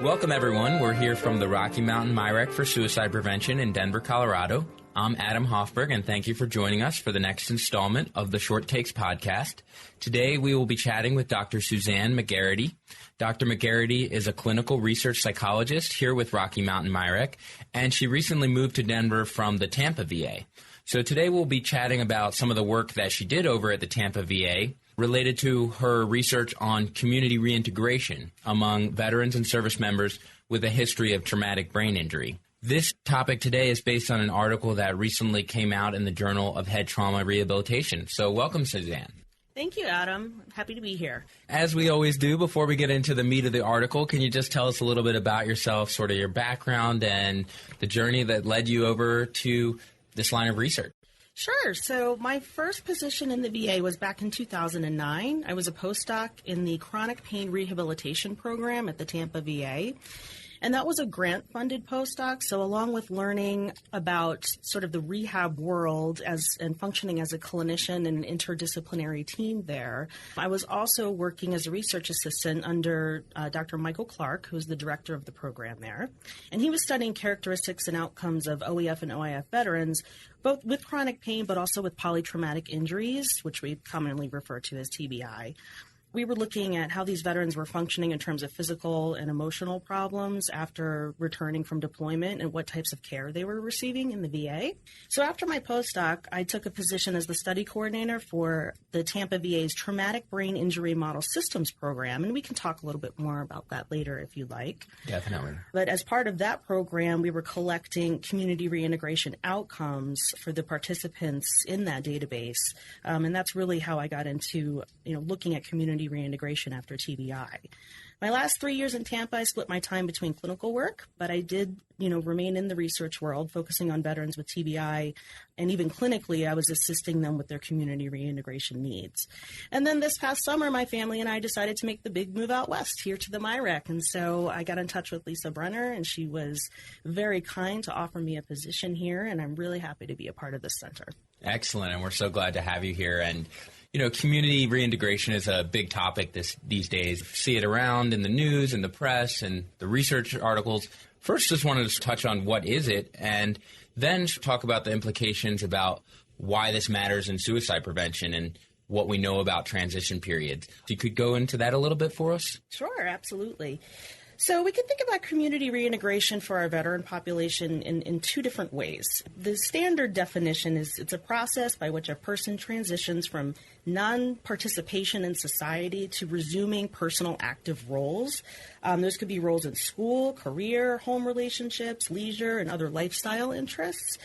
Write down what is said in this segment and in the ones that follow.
Welcome, everyone. We're here from the Rocky Mountain MIRECC for Suicide Prevention in Denver, Colorado. I'm Adam Hoffberg, and thank you for joining us for the next installment of the Short Takes podcast. Today, we will be chatting with Dr. Suzanne McGarity. Dr. McGarity is a clinical research psychologist here with Rocky Mountain MIRECC, and she recently moved to Denver from the Tampa VA. So today, we'll be chatting about some of the work that she did over at the Tampa VA related to her research on community reintegration among veterans and service members with a history of traumatic brain injury. This topic today is based on an article that recently came out in the Journal of Head Trauma Rehabilitation. So welcome, Suzanne. Thank you, Adam. Happy to be here. As we always do, before we get into the meat of the article, can you just tell us a little bit about yourself, sort of your background and the journey that led you over to this line of research? Sure. So my first position in the VA was back in 2009. I was a postdoc in the Chronic Pain Rehabilitation Program at the Tampa VA. And that was a grant-funded postdoc, so along with learning about sort of the rehab world and functioning as a clinician and an interdisciplinary team there, I was also working as a research assistant under Dr. Michael Clark, who's the director of the program there. And he was studying characteristics and outcomes of OEF and OIF veterans, both with chronic pain but also with polytraumatic injuries, which we commonly refer to as TBI. We were looking at how these veterans were functioning in terms of physical and emotional problems after returning from deployment and what types of care they were receiving in the VA. So after my postdoc, I took a position as the study coordinator for the Tampa VA's Traumatic Brain Injury Model Systems program, and we can talk a little bit more about that later if you'd like. Definitely. But as part of that program, we were collecting community reintegration outcomes for the participants in that database, and that's really how I got into looking at community reintegration after TBI. My last 3 years in Tampa, I split my time between clinical work, but I did, remain in the research world, focusing on veterans with TBI, and even clinically, I was assisting them with their community reintegration needs. And then this past summer, my family and I decided to make the big move out west here to the MIRECC, and so I got in touch with Lisa Brenner, and she was very kind to offer me a position here, and I'm really happy to be a part of this center. Excellent, and we're so glad to have you here. And community reintegration is a big topic these days. You see it around in the news and the press and the research articles. First, just wanted to touch on what is it, and then talk about the implications about why this matters in suicide prevention and what we know about transition periods. So you could go into that a little bit for us? Sure, absolutely. So we can think about community reintegration for our veteran population in two different ways. The standard definition is it's a process by which a person transitions from non-participation in society to resuming personal active roles. Those could be roles in school, career, home relationships, leisure, and other lifestyle interests.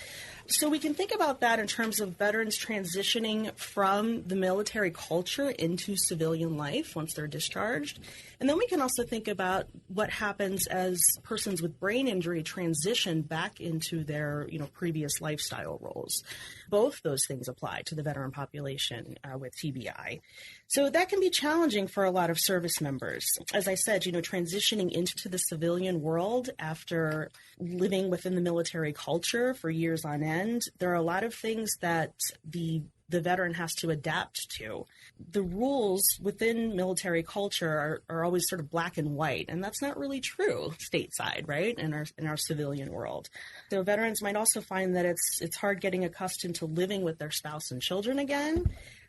So we can think about that in terms of veterans transitioning from the military culture into civilian life once they're discharged. And then we can also think about what happens as persons with brain injury transition back into their, previous lifestyle roles. Both those things apply to the veteran population with TBI. So that can be challenging for a lot of service members. As I said, transitioning into the civilian world after living within the military culture for years on end, there are a lot of things that the veteran has to adapt to. The rules within military culture are always sort of black and white, and that's not really true stateside, right, in our civilian world. So veterans might also find that it's hard getting accustomed to living with their spouse and children again.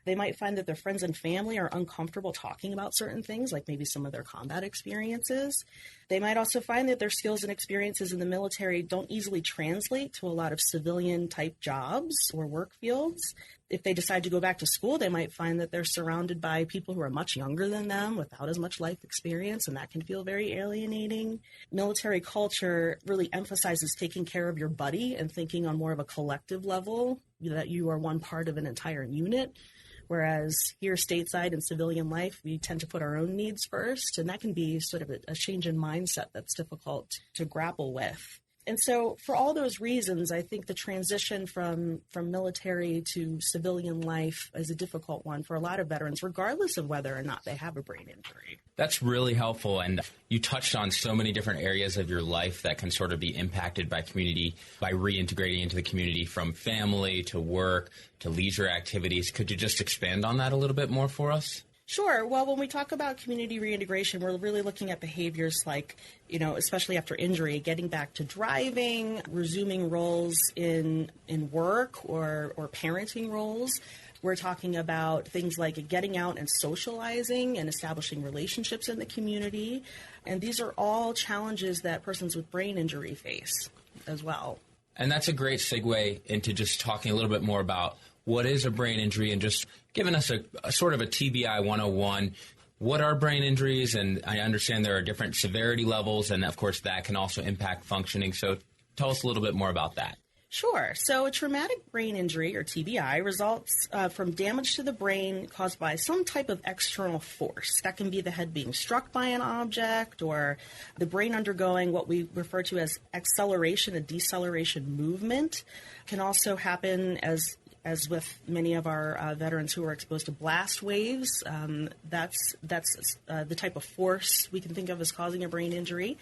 They might find that their friends and family are uncomfortable talking about certain things, like maybe some of their combat experiences. They might also find that their skills and experiences in the military don't easily translate to a lot of civilian-type jobs or work fields. If they decide to go back to school, they might find that they're surrounded by people who are much younger than them without as much life experience, and that can feel very alienating. Military culture really emphasizes taking care of your buddy and thinking on more of a collective level, that you are one part of an entire unit. Whereas here stateside in civilian life, we tend to put our own needs first, and that can be sort of a change in mindset that's difficult to grapple with. And so for all those reasons, I think the transition from military to civilian life is a difficult one for a lot of veterans, regardless of whether or not they have a brain injury. That's really helpful. And you touched on so many different areas of your life that can sort of be impacted by community, by reintegrating into the community, from family to work to leisure activities. Could you just expand on that a little bit more for us? Sure. Well, when we talk about community reintegration, we're really looking at behaviors like, especially after injury, getting back to driving, resuming roles in work or parenting roles. We're talking about things like getting out and socializing and establishing relationships in the community. And these are all challenges that persons with brain injury face as well. And that's a great segue into just talking a little bit more about what is a brain injury and just giving us a sort of a TBI 101. What are brain injuries? And I understand there are different severity levels, and of course that can also impact functioning. So tell us a little bit more about that. Sure. So a traumatic brain injury, or TBI, results from damage to the brain caused by some type of external force. That can be the head being struck by an object or the brain undergoing what we refer to as acceleration and deceleration movement. Can also happen as with many of our veterans who are exposed to blast waves. That's the type of force we can think of as causing a brain injury.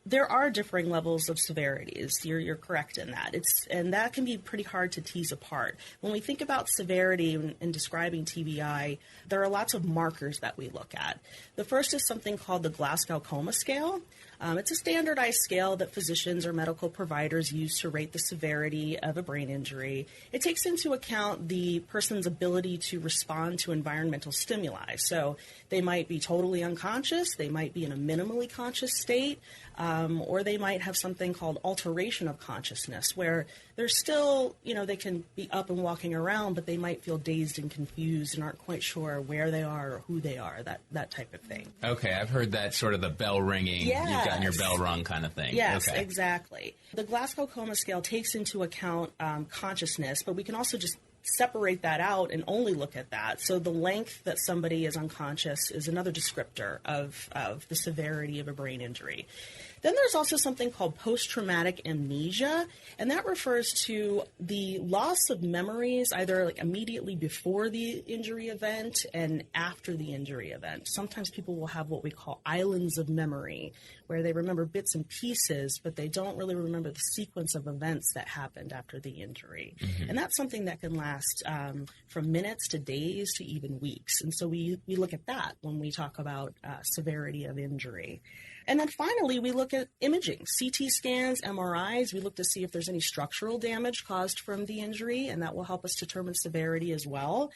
There are differing levels of severities. You're correct in that. And that can be pretty hard to tease apart. When we think about severity in describing TBI, there are lots of markers that we look at. The first is something called the Glasgow Coma Scale. It's a standardized scale that physicians or medical providers use to rate the severity of a brain injury. It takes into account the person's ability to respond to environmental stimuli. So they might be totally unconscious, they might be in a minimally conscious state, or they might have something called alteration of consciousness, where they're still, they can be up and walking around, but they might feel dazed and confused and aren't quite sure where they are or who they are, that type of thing. Okay, I've heard that sort of the bell ringing, yes. You've gotten your bell rung kind of thing. Yes, okay. Exactly. The Glasgow Coma Scale takes into account consciousness, but we can also just separate that out and only look at that. So the length that somebody is unconscious is another descriptor of the severity of a brain injury. Then there's also something called post-traumatic amnesia, and that refers to the loss of memories either like immediately before the injury event and after the injury event. Sometimes people will have what we call islands of memory, where they remember bits and pieces, but they don't really remember the sequence of events that happened after the injury. Mm-hmm. And that's something that can last from minutes to days to even weeks. And so we look at that when we talk about severity of injury. And then finally, we look at imaging, CT scans, MRIs. We look to see if there's any structural damage caused from the injury, and that will help us determine severity as well.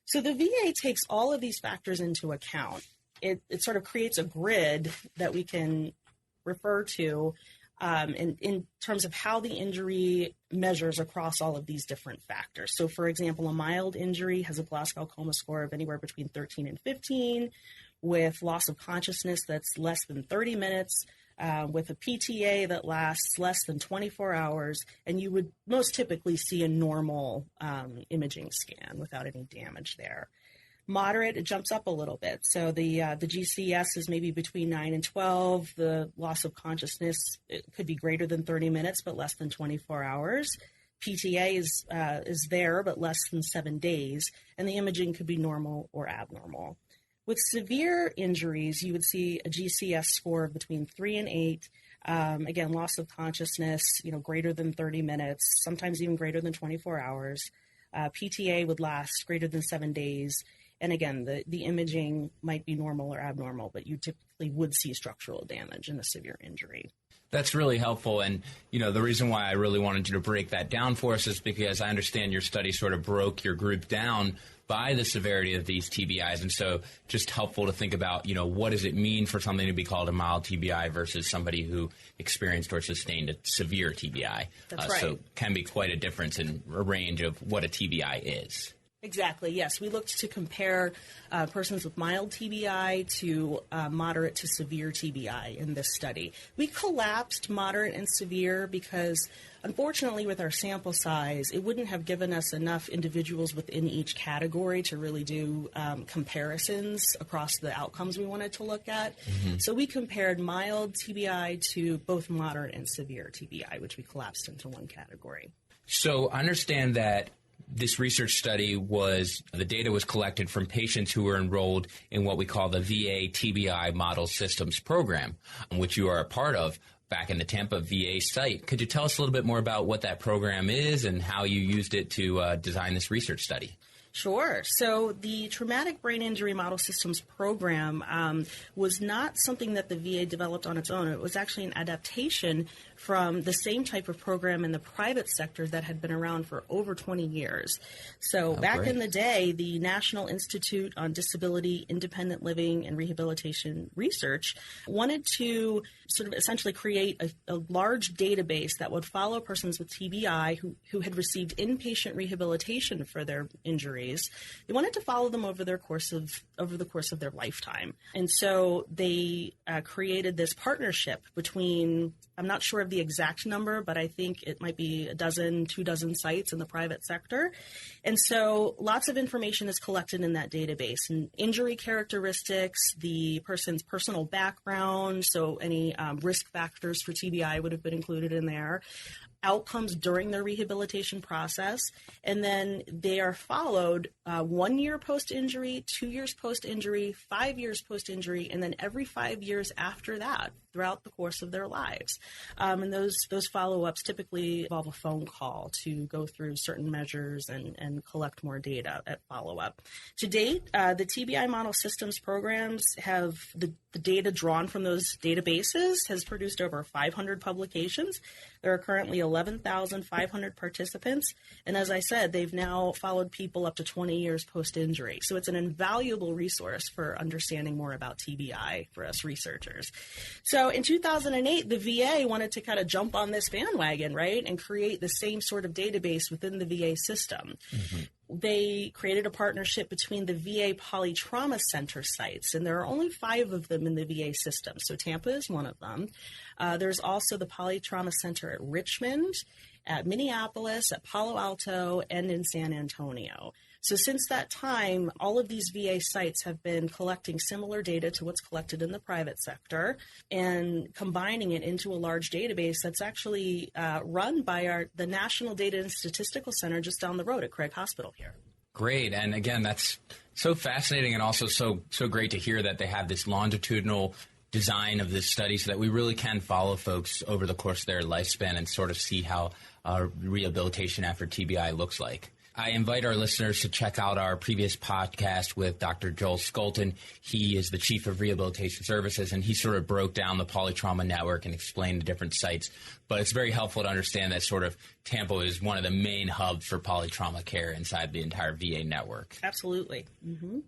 So the VA takes all of these factors into account. It sort of creates a grid that we can refer to in terms of how the injury measures across all of these different factors. So, for example, a mild injury has a Glasgow Coma score of anywhere between 13 and 15, with loss of consciousness that's less than 30 minutes, with a PTA that lasts less than 24 hours, and you would most typically see a normal imaging scan without any damage there. Moderate, it jumps up a little bit. So the GCS is maybe between 9 and 12. The loss of consciousness, it could be greater than 30 minutes, but less than 24 hours. PTA is there, but less than 7 days. And the imaging could be normal or abnormal. With severe injuries, you would see a GCS score of between 3 and 8. Again, loss of consciousness, greater than 30 minutes, sometimes even greater than 24 hours. PTA would last greater than 7 days. And again, the imaging might be normal or abnormal, but you typically would see structural damage in a severe injury. That's really helpful. And, the reason why I really wanted you to break that down for us is because I understand your study sort of broke your group down by the severity of these TBIs. And so just helpful to think about, what does it mean for something to be called a mild TBI versus somebody who experienced or sustained a severe TBI. That's right. So can be quite a difference in a range of what a TBI is. Exactly, yes. We looked to compare persons with mild TBI to moderate to severe TBI in this study. We collapsed moderate and severe because, unfortunately, with our sample size, it wouldn't have given us enough individuals within each category to really do comparisons across the outcomes we wanted to look at. Mm-hmm. So we compared mild TBI to both moderate and severe TBI, which we collapsed into one category. So I understand that this research study the data was collected from patients who were enrolled in what we call the VA TBI Model Systems program, which you are a part of back in the Tampa VA site. Could you tell us a little bit more about what that program is and how you used it to design this research study? Sure. So the Traumatic Brain Injury Model Systems program was not something that the VA developed on its own. It was actually an adaptation from the same type of program in the private sector that had been around for over 20 years. So back in the day, the National Institute on Disability, Independent Living, and Rehabilitation Research wanted to sort of essentially create a large database that would follow persons with TBI who had received inpatient rehabilitation for their injuries. They wanted to follow them over the course of their lifetime. And so they created this partnership between, I'm not sure of the exact number, but I think it might be a dozen, 24 sites in the private sector. And so lots of information is collected in that database, and injury characteristics, the person's personal background, so any risk factors for TBI would have been included in there, outcomes during their rehabilitation process, and then they are followed 1 year post-injury, 2 years post-injury, 5 years post-injury, and then every 5 years after that throughout the course of their lives. And those follow-ups typically involve a phone call to go through certain measures and collect more data at follow-up. To date, the TBI Model Systems programs have the data drawn from those databases has produced over 500 publications. There are currently 11,500 participants. And as I said, they've now followed people up to 20 years post-injury. So it's an invaluable resource for understanding more about TBI for us researchers. So in 2008, the VA wanted to kind of jump on this bandwagon, right, and create the same sort of database within the VA system. Mm-hmm. They created a partnership between the VA Polytrauma Center sites, and there are only 5 of them in the VA system. So Tampa is one of them. There's also the Polytrauma Center at Richmond, at Minneapolis, at Palo Alto, and in San Antonio. So since that time, all of these VA sites have been collecting similar data to what's collected in the private sector and combining it into a large database that's actually run by the National Data and Statistical Center just down the road at Craig Hospital here. Great. And again, that's so fascinating and also so great to hear that they have this longitudinal design of this study so that we really can follow folks over the course of their lifespan and sort of see how rehabilitation after TBI looks like. I invite our listeners to check out our previous podcast with Dr. Joel Skolton. He is the Chief of Rehabilitation Services, and he sort of broke down the polytrauma network and explained the different sites. But it's very helpful to understand that sort of Tampa is one of the main hubs for polytrauma care inside the entire VA network. Absolutely. Mm-hmm.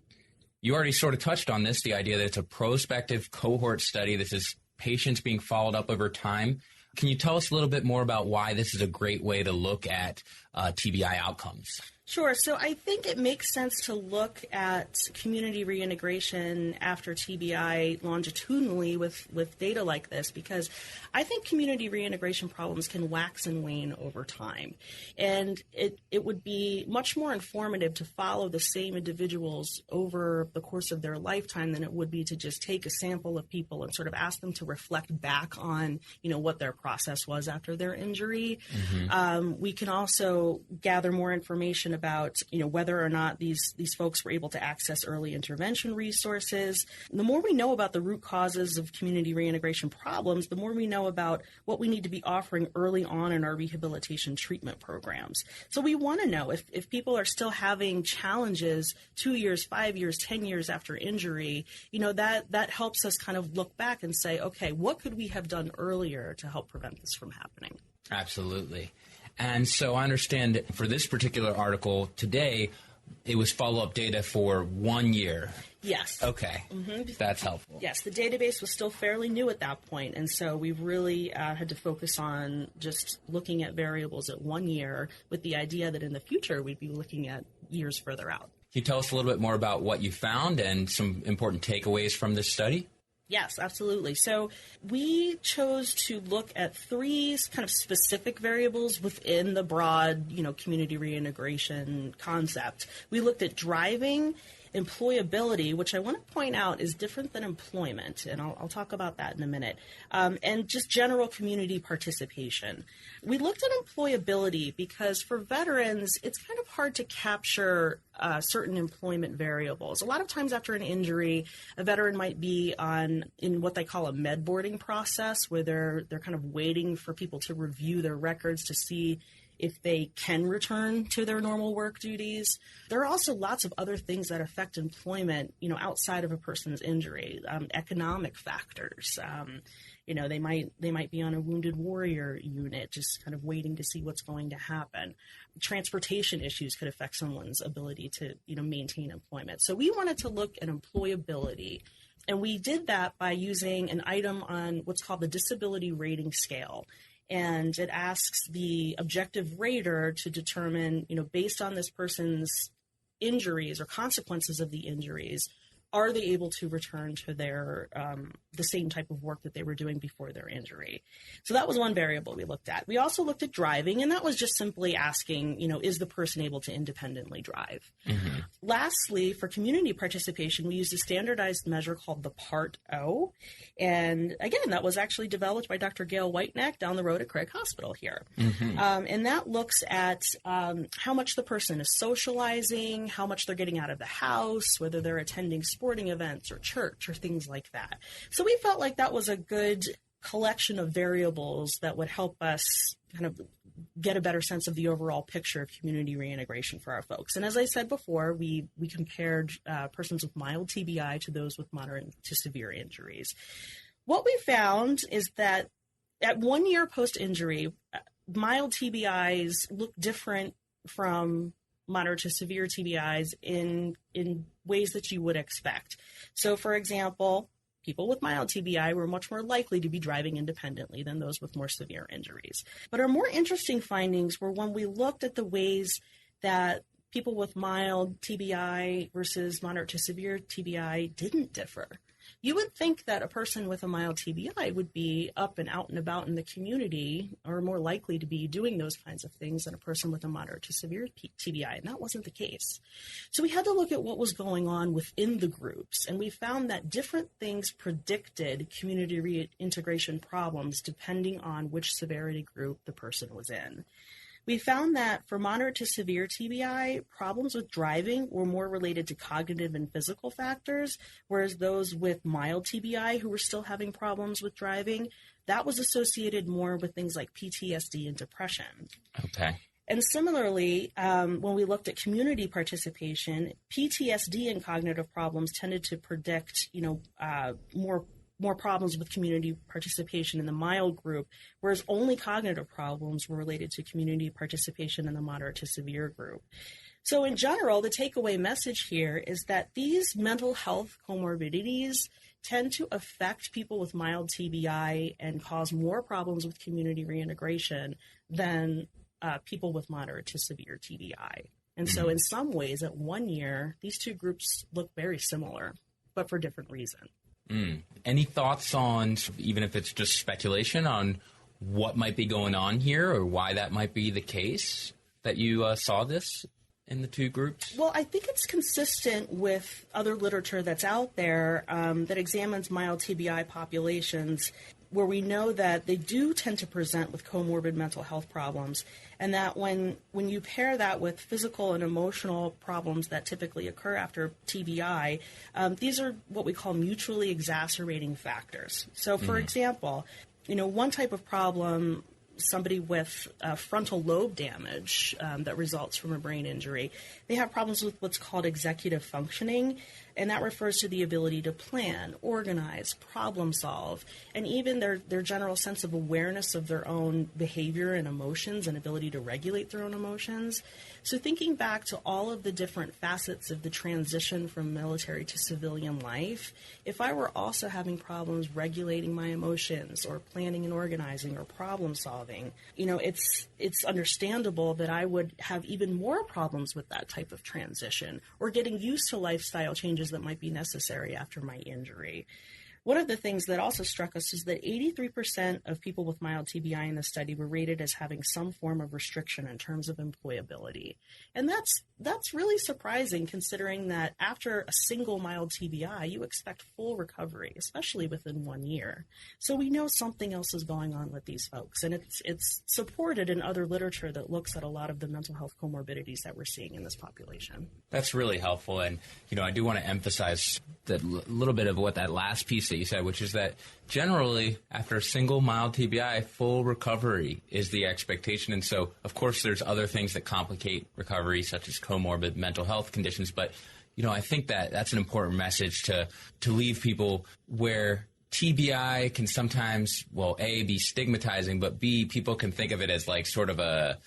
You already sort of touched on this, the idea that it's a prospective cohort study. This is patients being followed up over time. Can you tell us a little bit more about why this is a great way to look at TBI outcomes? Sure. So I think it makes sense to look at community reintegration after TBI longitudinally with data like this, because I think community reintegration problems can wax and wane over time. And it would be much more informative to follow the same individuals over the course of their lifetime than it would be to just take a sample of people and sort of ask them to reflect back on, what their process was after their injury. Mm-hmm. We can also gather more information about, whether or not these folks were able to access early intervention resources. The more we know about the root causes of community reintegration problems, the more we know about what we need to be offering early on in our rehabilitation treatment programs. So we want to know if people are still having challenges 2 years, 5 years, 10 years after injury, that helps us kind of look back and say, okay, what could we have done earlier to help prevent this from happening? Absolutely. And so I understand for this particular article today, it was follow-up data for 1 year. Yes. Okay. Mm-hmm. That's helpful. Yes, the database was still fairly new at that point, and so we really had to focus on just looking at variables at 1 year with the idea that in the future we'd be looking at years further out. Can you tell us a little bit more about what you found and some important takeaways from this study? Yes, absolutely. So we chose to look at 3 kind of specific variables within the broad, community reintegration concept. We looked at driving, employability, which I want to point out is different than employment, and I'll talk about that in a minute, and just general community participation. We looked at employability because for veterans, it's kind of hard to capture certain employment variables. A lot of times after an injury, a veteran might be in what they call a med boarding process, where they're kind of waiting for people to review their records to see if they can return to their normal work duties. There are also lots of other things that affect employment, outside of a person's injury, economic factors. They might be on a wounded warrior unit, just kind of waiting to see what's going to happen. Transportation issues could affect someone's ability to, maintain employment. So we wanted to look at employability, and we did that by using an item on what's called the disability rating scale. And it asks the objective rater to determine, based on this person's injuries or consequences of the injuries, are they able to return to their the same type of work that they were doing before their injury? So that was one variable we looked at. We also looked at driving, and that was just simply asking, is the person able to independently drive? Mm-hmm. Lastly, for community participation, we used a standardized measure called the Part O. And again, that was actually developed by Dr. Gail Whiteneck down the road at Craig Hospital here. Mm-hmm. And that looks at how much the person is socializing, how much they're getting out of the house, whether they're attending sporting events or church or things like that. So we felt like that was a good collection of variables that would help us kind of get a better sense of the overall picture of community reintegration for our folks. And as I said before, we compared persons with mild TBI to those with moderate to severe injuries. What we found is that at 1 year post-injury, mild TBIs look different from moderate to severe TBIs in ways that you would expect. So, for example, people with mild TBI were much more likely to be driving independently than those with more severe injuries. But our more interesting findings were when we looked at the ways that people with mild TBI versus moderate to severe TBI didn't differ. You would think that a person with a mild TBI would be up and out and about in the community, or more likely to be doing those kinds of things than a person with a moderate to severe TBI, and that wasn't the case. So we had to look at what was going on within the groups, and we found that different things predicted community reintegration problems depending on which severity group the person was in. We found that for moderate to severe TBI, problems with driving were more related to cognitive and physical factors, whereas those with mild TBI who were still having problems with driving, that was associated more with things like PTSD and depression. Okay. And similarly, when we looked at community participation, PTSD and cognitive problems tended to predict, more problems with community participation in the mild group, whereas only cognitive problems were related to community participation in the moderate to severe group. So in general, the takeaway message here is that these mental health comorbidities tend to affect people with mild TBI and cause more problems with community reintegration than people with moderate to severe TBI. And so in some ways, at 1 year, these two groups look very similar, but for different reasons. Any thoughts on, even if it's just speculation, on what might be going on here or why that might be the case that you saw this in the two groups? Well, I think it's consistent with other literature that's out there that examines mild TBI populations, where we know that they do tend to present with comorbid mental health problems, and that when you pair that with physical and emotional problems that typically occur after TBI, these are what we call mutually exacerbating factors. So, for example, one type of problem, somebody with frontal lobe damage that results from a brain injury, they have problems with what's called executive functioning, and that refers to the ability to plan, organize, problem solve, and even their general sense of awareness of their own behavior and emotions and ability to regulate their own emotions. So thinking back to all of the different facets of the transition from military to civilian life, if I were also having problems regulating my emotions or planning and organizing or problem solving, it's understandable that I would have even more problems with that type of transition or getting used to lifestyle changes that might be necessary after my injury. One of the things that also struck us is that 83% of people with mild TBI in the study were rated as having some form of restriction in terms of employability. And that's really surprising, considering that after a single mild TBI, you expect full recovery, especially within 1 year. So we know something else is going on with these folks, and it's supported in other literature that looks at a lot of the mental health comorbidities that we're seeing in this population. That's really helpful, and I do want to emphasize that little bit of what that last piece that you said, which is that generally after a single mild TBI, full recovery is the expectation. And so, of course, there's other things that complicate recovery, such as comorbid mental health conditions. But, I think that that's an important message to leave people where TBI can sometimes, well, A, be stigmatizing, but B, people can think of it as like sort of a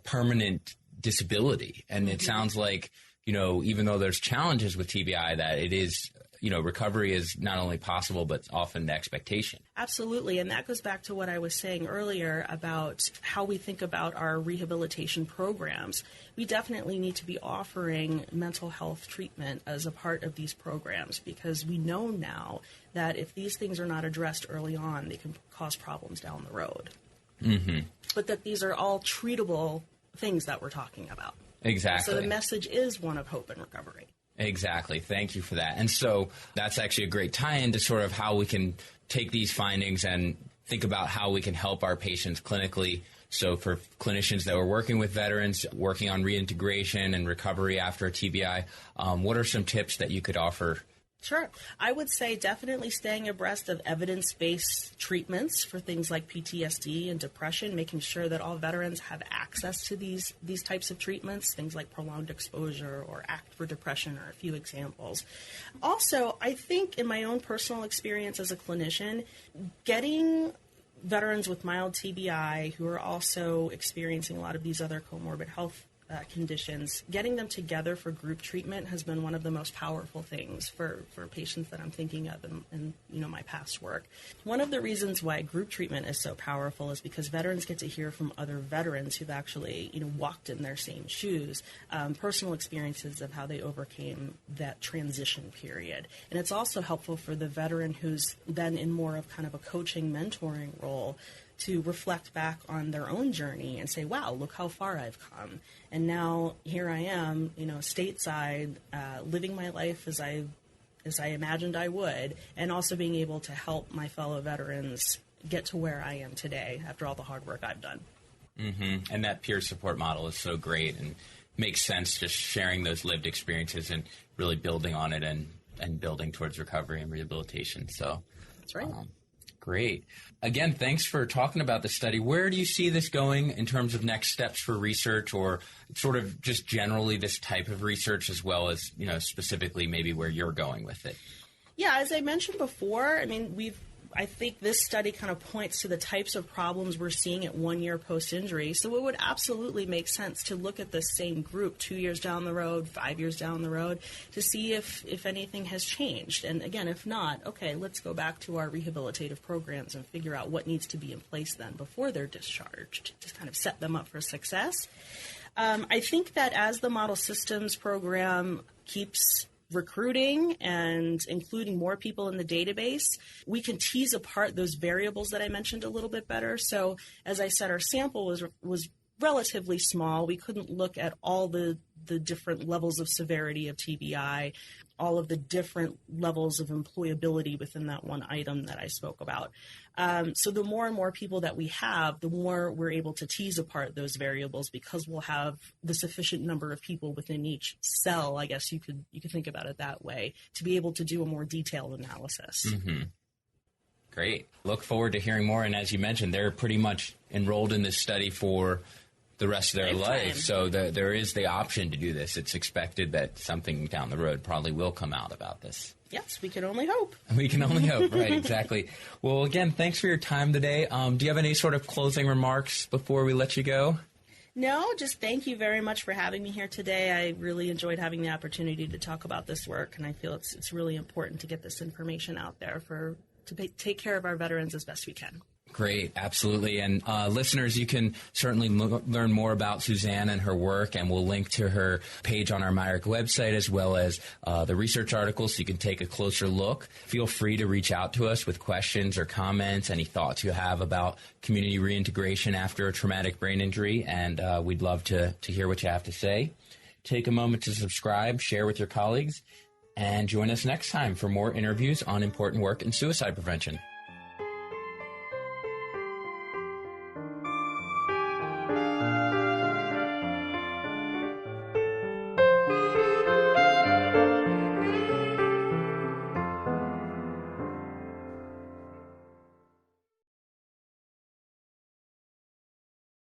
permanent disability. And it sounds like, even though there's challenges with TBI, that it is, recovery is not only possible, but often the expectation. Absolutely. And that goes back to what I was saying earlier about how we think about our rehabilitation programs. We definitely need to be offering mental health treatment as a part of these programs, because we know now that if these things are not addressed early on, they can cause problems down the road. Mm-hmm. But that these are all treatable things that we're talking about. Exactly. So the message is one of hope and recovery. Exactly. Thank you for that. And so that's actually a great tie-in to sort of how we can take these findings and think about how we can help our patients clinically. So for clinicians that are working with veterans, working on reintegration and recovery after a TBI, what are some tips that you could offer? Sure. I would say definitely staying abreast of evidence-based treatments for things like PTSD and depression, making sure that all veterans have access to these types of treatments, things like prolonged exposure or ACT for depression are a few examples. Also, I think in my own personal experience as a clinician, getting veterans with mild TBI who are also experiencing a lot of these other comorbid health conditions, getting them together for group treatment has been one of the most powerful things for patients that I'm thinking of in my past work. One of the reasons why group treatment is so powerful is because veterans get to hear from other veterans who've actually walked in their same shoes, personal experiences of how they overcame that transition period. And it's also helpful for the veteran who's then in more of kind of a coaching, mentoring role to reflect back on their own journey and say, wow, look how far I've come. And now here I am, stateside, living my life as I imagined I would, and also being able to help my fellow veterans get to where I am today after all the hard work I've done. Mm-hmm. And that peer support model is so great and makes sense, just sharing those lived experiences and really building on it and building towards recovery and rehabilitation. So that's right. Great. Again, thanks for talking about the study. Where do you see this going in terms of next steps for research, or sort of just generally this type of research, as well as, specifically maybe where you're going with it? Yeah, as I mentioned before, I think this study kind of points to the types of problems we're seeing at 1 year post-injury. So it would absolutely make sense to look at the same group 2 years down the road, 5 years down the road, to see if anything has changed. And again, if not, okay, let's go back to our rehabilitative programs and figure out what needs to be in place then before they're discharged to kind of set them up for success. I think that as the Model Systems program keeps recruiting and including more people in the database, we can tease apart those variables that I mentioned a little bit better. So as I said, our sample was relatively small. We couldn't look at all the different levels of severity of TBI, all of the different levels of employability within that one item that I spoke about. So the more and more people that we have, the more we're able to tease apart those variables, because we'll have the sufficient number of people within each cell, I guess you could think about it that way, to be able to do a more detailed analysis. Mm-hmm. Great. Look forward to hearing more. And as you mentioned, they're pretty much enrolled in this study for the rest of their life. So there is the option to do this. It's expected that something down the road probably will come out about this. Yes, we can only hope. We can only hope, right, exactly. Well, again, thanks for your time today. Do you have any sort of closing remarks before we let you go? No, just thank you very much for having me here today. I really enjoyed having the opportunity to talk about this work, and I feel it's really important to get this information out there to take care of our veterans as best we can. Great, absolutely. And listeners, you can certainly learn more about Suzanne and her work, and we'll link to her page on our MIRECC website, as well as the research articles, so you can take a closer look. Feel free to reach out to us with questions or comments, any thoughts you have about community reintegration after a traumatic brain injury, and we'd love to hear what you have to say. Take a moment to subscribe, share with your colleagues, and join us next time for more interviews on important work in suicide prevention.